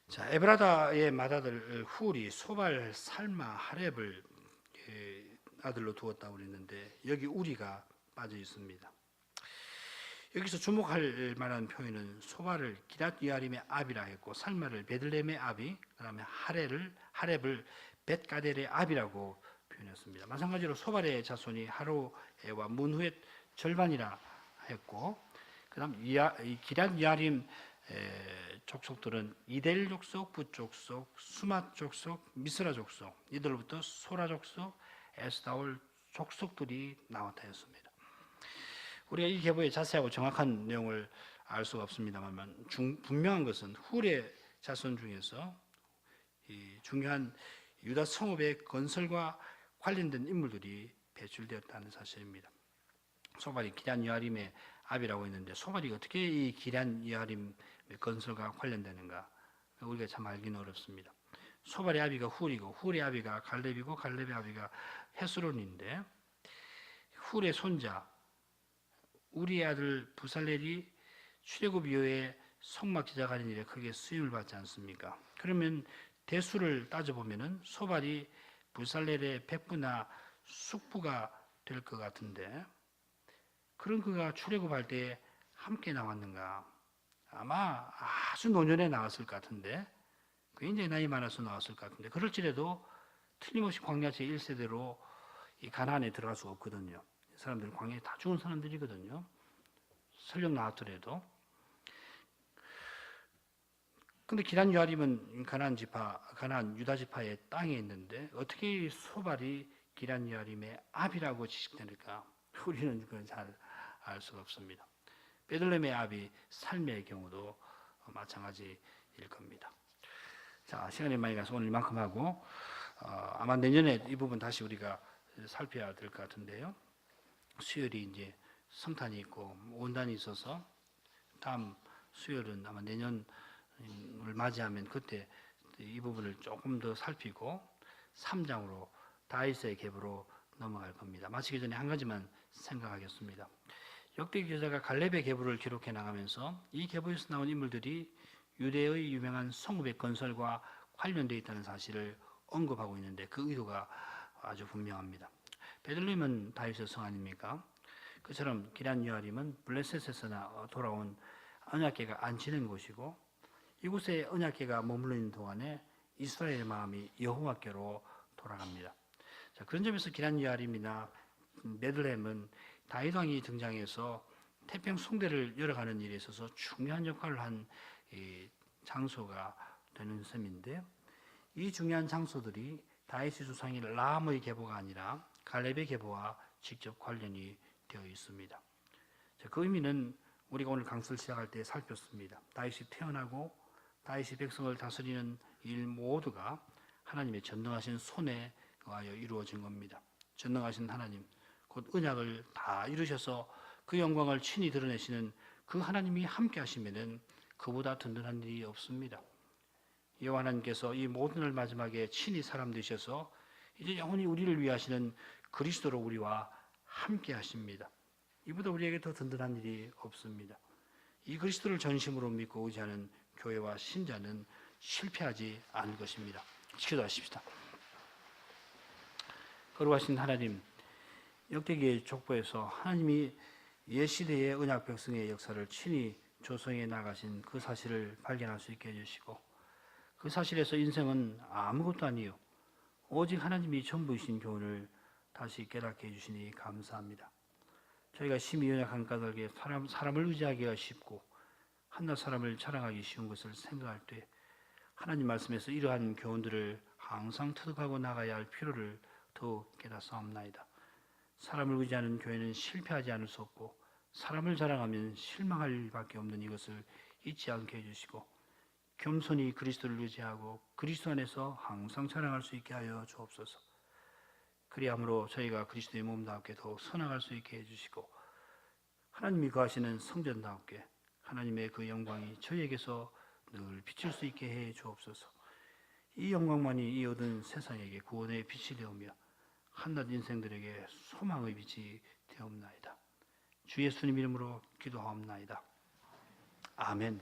자, 에브라다의 맏아들 훌이 소발, 살마, 하렙을 아들로 두었다고 그랬는데 여기 우리가 빠져 있습니다. 여기서 주목할 만한 표현은 소발을 기랏 이아림의 아비라 했고 살마를 베들레헴의 아비, 그다음에 하렙을 벳가델의 아비라고 표현했습니다. 마찬가지로 소발의 자손이 하로에와 문후의 절반이라 했고, 그다음 기랏 이아림 족속들은 이델 족속, 붓 족속, 수맛 족속, 미스라 족속, 이들로부터 소라 족속, 에스다올 족속들이 나왔다 했습니다. 우리가 이 계보의 자세하고 정확한 내용을 알 수가 없습니다만 분명한 것은 훌의 자손 중에서 이 중요한 유다 성읍의 건설과 관련된 인물들이 배출되었다는 사실입니다. 소발이 기럇 여아림의 아비라고 했는데 소발이 어떻게 이 기럇 여아림 건설과 관련되는가 우리가 참 알기는 어렵습니다. 소발의 아비가 훌이고 훌의 아비가 갈렙이고 갈렙의 아비가 헤스론인데 훌의 손자 우리의 아들 부살렐이 출애굽 이후에 성막 제작하는 일에 크게 쓰임을 받지 않습니까? 그러면 대수를 따져보면은 소발이 부살렐의 백부나 숙부가 될 것 같은데 그런 그가 출애굽할 때 함께 나왔는가? 아마 아주 노년에 나왔을 것 같은데 굉장히 나이 많아서 나왔을 것 같은데 그럴지라도 틀림없이 광야 제1세대로 이 가나안에 들어갈 수가 없거든요. 사람들은 광야에 다 죽은 사람들이거든요. 설령 나왔더라도. 근데 기럇 여아림은 가나안 유다 지파의 땅에 있는데 어떻게 소발이 기럇 여아림의 아비라고 지식되니까 우리는 그건 잘 알 수가 없습니다. 베들레헴의 아비 살미의 경우도 마찬가지일 겁니다. 자, 시간이 많이 가서 오늘 이만큼 하고 아마 내년에 이 부분 다시 우리가 살펴야 될 것 같은데요. 수요일이 이제 성탄이 있고 온단이 있어서 다음 수요일은 아마 내년을 맞이하면 그때 이 부분을 조금 더 살피고 3장으로 다윗의 계보로 넘어갈 겁니다. 마치기 전에 한 가지만 생각하겠습니다. 역대 기자가 갈렙의 계보를 기록해 나가면서 이 계보에서 나온 인물들이 유대의 유명한 성읍의 건설과 관련되어 있다는 사실을 언급하고 있는데 그 의도가 아주 분명합니다. 베들레헴은 다윗의 성 아닙니까? 그처럼 기럇 여아림은 블레셋에서 돌아온 언약궤가 안치는 곳이고 이곳에 언약궤가 머물러 있는 동안에 이스라엘의 마음이 여호와께로 돌아갑니다. 자, 그런 점에서 기럇여아림이나 베들레헴은 다윗 왕이 등장해서 태평 숭배를 열어가는 일에 있어서 중요한 역할을 한 장소가 되는 셈인데, 이 중요한 장소들이 다윗의 조상인 라암의 계보가 아니라 갈렙의 계보와 직접 관련이 되어 있습니다. 자, 그 의미는 우리가 오늘 강서를 시작할 때 살폈습니다. 다윗이 태어나고 다윗이 백성을 다스리는 일 모두가 하나님의 전능하신 손에 의하여 이루어진 겁니다. 전능하신 하나님, 곧 언약을 다 이루셔서 그 영광을 친히 드러내시는 그 하나님이 함께 하시면은 그보다 든든한 일이 없습니다. 여호와 하나님께서 이 모든 날 마지막에 친히 사람 되셔서 이제 영원히 우리를 위하시는 그리스도로 우리와 함께 하십니다. 이보다 우리에게 더 든든한 일이 없습니다. 이 그리스도를 전심으로 믿고 의지하는 교회와 신자는 실패하지 않을 것입니다. 기도하십시다. 거룩하신 하나님, 역대기의 족보에서 하나님이 옛 시대의 언약 백성의 역사를 친히 조성해 나가신 그 사실을 발견할 수 있게 해주시고, 그 사실에서 인생은 아무것도 아니요 오직 하나님이 전부이신 교훈을 다시 깨닫게 해주시니 감사합니다. 저희가 심히 연약한 까닭에 사람을 의지하기가 쉽고 한낱 사람을 자랑하기 쉬운 것을 생각할 때 하나님 말씀에서 이러한 교훈들을 항상 터득하고 나가야 할 필요를 더욱 깨닫사옵나이다. 사람을 의지하는 교회는 실패하지 않을 수 없고 사람을 자랑하면 실망할 일밖에 없는 이것을 잊지 않게 해주시고, 겸손히 그리스도를 의지하고 그리스도 안에서 항상 자랑할 수 있게 하여 주옵소서. 그리함으로 저희가 그리스도의 몸답게 더욱 서나갈 수 있게 해주시고, 하나님이 거하시는 성전답게 하나님의 그 영광이 저희에게서 늘 비칠 수 있게 해 주옵소서. 이 영광만이 이 얻은 세상에게 구원의 빛이 되오며 한낱 인생들에게 소망의 빛이 되옵나이다. 주 예수님 이름으로 기도하옵나이다. 아멘.